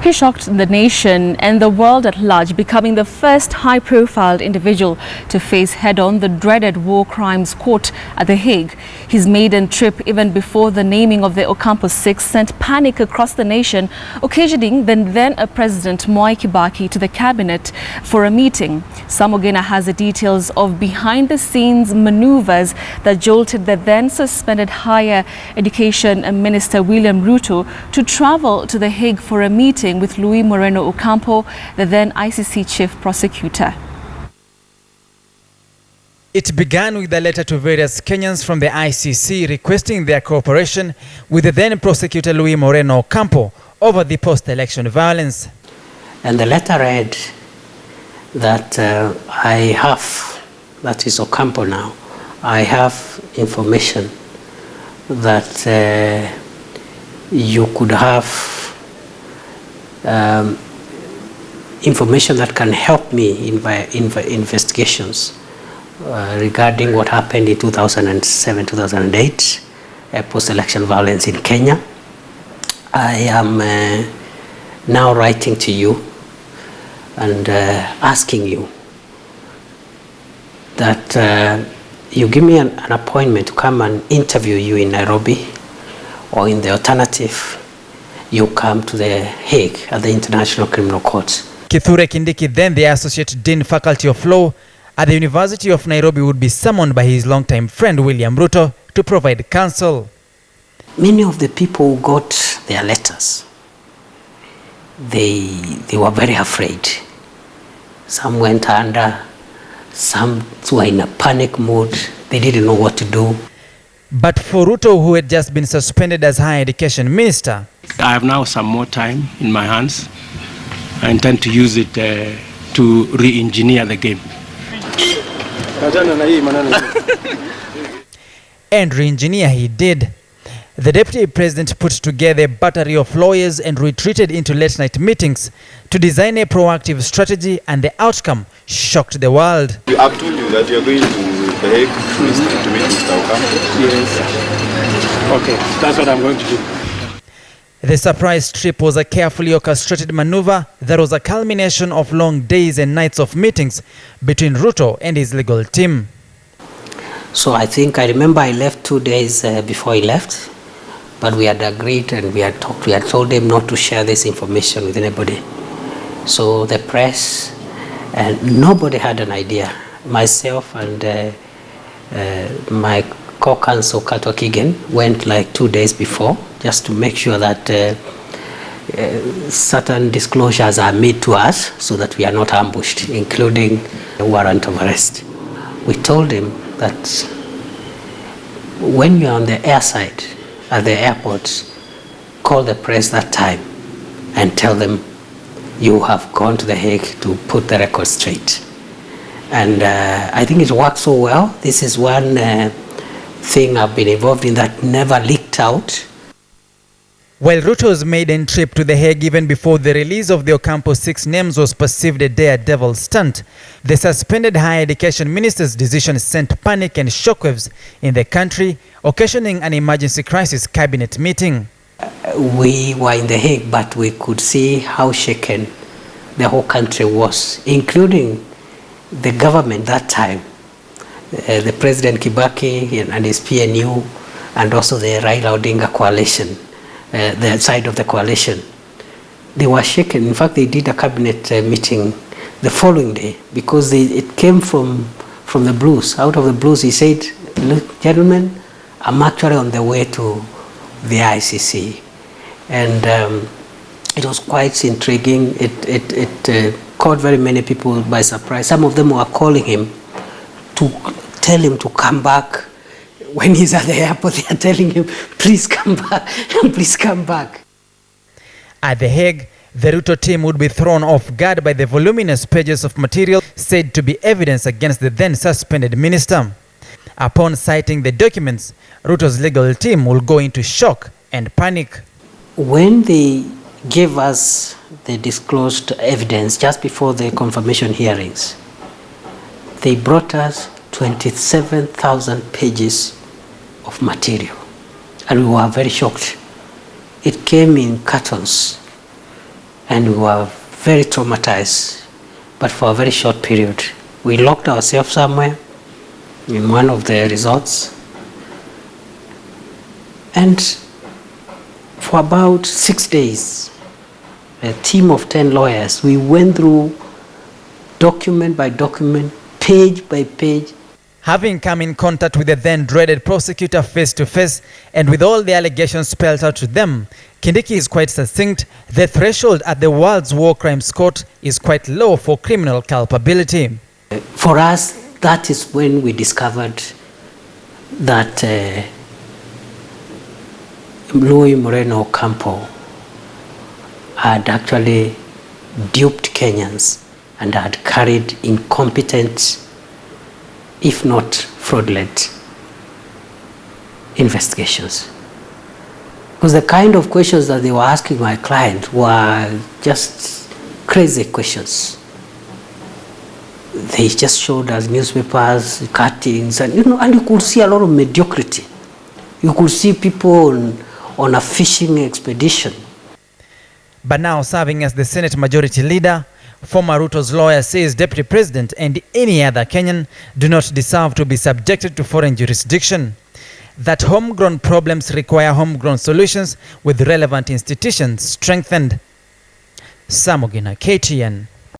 He shocked the nation and the world at large, becoming the first high-profile individual to face head-on the dreaded war crimes court at The Hague. His maiden trip, even before the naming of the Ocampo 6, sent panic across the nation, occasioning the then President Mwai Kibaki to the cabinet for a meeting. Samogena has the details of behind-the-scenes maneuvers that jolted the then suspended Higher Education Minister William Ruto to travel to The Hague for a meeting with Luis Moreno Ocampo, the then ICC chief prosecutor. It began with a letter to various Kenyans from the ICC requesting their cooperation with the then prosecutor Luis Moreno Ocampo over the post-election violence. And the letter read that I have, that is Ocampo now, I have information that you could have information that can help me in my investigations regarding what happened in 2007-2008, post-election violence in Kenya. I am now writing to you and asking you that you give me an appointment to come and interview you in Nairobi, or in the alternative, you come to The Hague at the International Criminal Court. Kithure Kindiki, then the Associate Dean Faculty of Law at the University of Nairobi, would be summoned by his longtime friend William Ruto to provide counsel. Many of the people who got their letters, they were very afraid. Some went under, some were in a panic mood, they didn't know what to do. But for Ruto, who had just been suspended as Higher Education Minister, I have now some more time in my hands. I intend to use it to re-engineer the game. And re-engineer he did. The Deputy President put together a battery of lawyers and retreated into late-night meetings to design a proactive strategy, and the outcome shocked the world. I've told you that you are going to The Hague to meet Mr. Ocampo. Yes. Okay, that's what I'm going to do. The surprise trip was a carefully orchestrated maneuver that was a culmination of long days and nights of meetings between Ruto and his legal team. So I remember I left 2 days before he left, but we had agreed and we had talked, we had told him not to share this information with anybody. So the press, and nobody had an idea. Myself and my co-counsel Kato Kigen went like 2 days before, just to make sure that certain disclosures are made to us so that we are not ambushed, including a warrant of arrest. We told him that when you are on the airside at the airport, call the press that time and tell them you have gone to The Hague to put the record straight. And I think it worked so well. This is one thing I've been involved in that never leaked out. While Ruto's maiden trip to The Hague, even before the release of the Ocampo 6 names, was perceived a daredevil stunt, the suspended Higher Education Minister's decision sent panic and shockwaves in the country, occasioning an emergency crisis cabinet meeting. We were in The Hague, but we could see how shaken the whole country was, including the government that time, the President Kibaki and his PNU, and also the Raila Odinga coalition, the side of the coalition. They were shaken. In fact, they did a cabinet meeting the following day because it came from the blues. Out of the blues, he said, "Look, gentlemen, I'm actually on the way to the ICC." And it was quite intriguing. It caught very many people by surprise. Some of them were calling him to tell him to come back. When he's at the airport, they are telling him, please come back, please come back. At The Hague, the Ruto team would be thrown off guard by the voluminous pages of material said to be evidence against the then suspended minister. Upon citing the documents, Ruto's legal team will go into shock and panic. When they gave us the disclosed evidence just before the confirmation hearings, they brought us 27,000 pages of material, and we were very shocked. It came in cartons, and we were very traumatized, but for a very short period. We locked ourselves somewhere in one of the resorts, and for about 6 days, a team of 10 lawyers, we went through document by document, page by page. Having come in contact with the then dreaded prosecutor face to face and with all the allegations spelled out to them, Kindiki is quite succinct. The threshold at the world's war crimes court is quite low for criminal culpability. For us, that is when we discovered that Luis Moreno Ocampo had actually duped Kenyans and had carried incompetent, if not fraudulent, investigations. Because the kind of questions that they were asking my client were just crazy questions. They just showed us newspapers, cuttings, and and you could see a lot of mediocrity. You could see people on a fishing expedition. But now serving as the Senate Majority Leader, former Ruto's lawyer says Deputy President and any other Kenyan do not deserve to be subjected to foreign jurisdiction. That homegrown problems require homegrown solutions with relevant institutions strengthened. Samogina, KTN.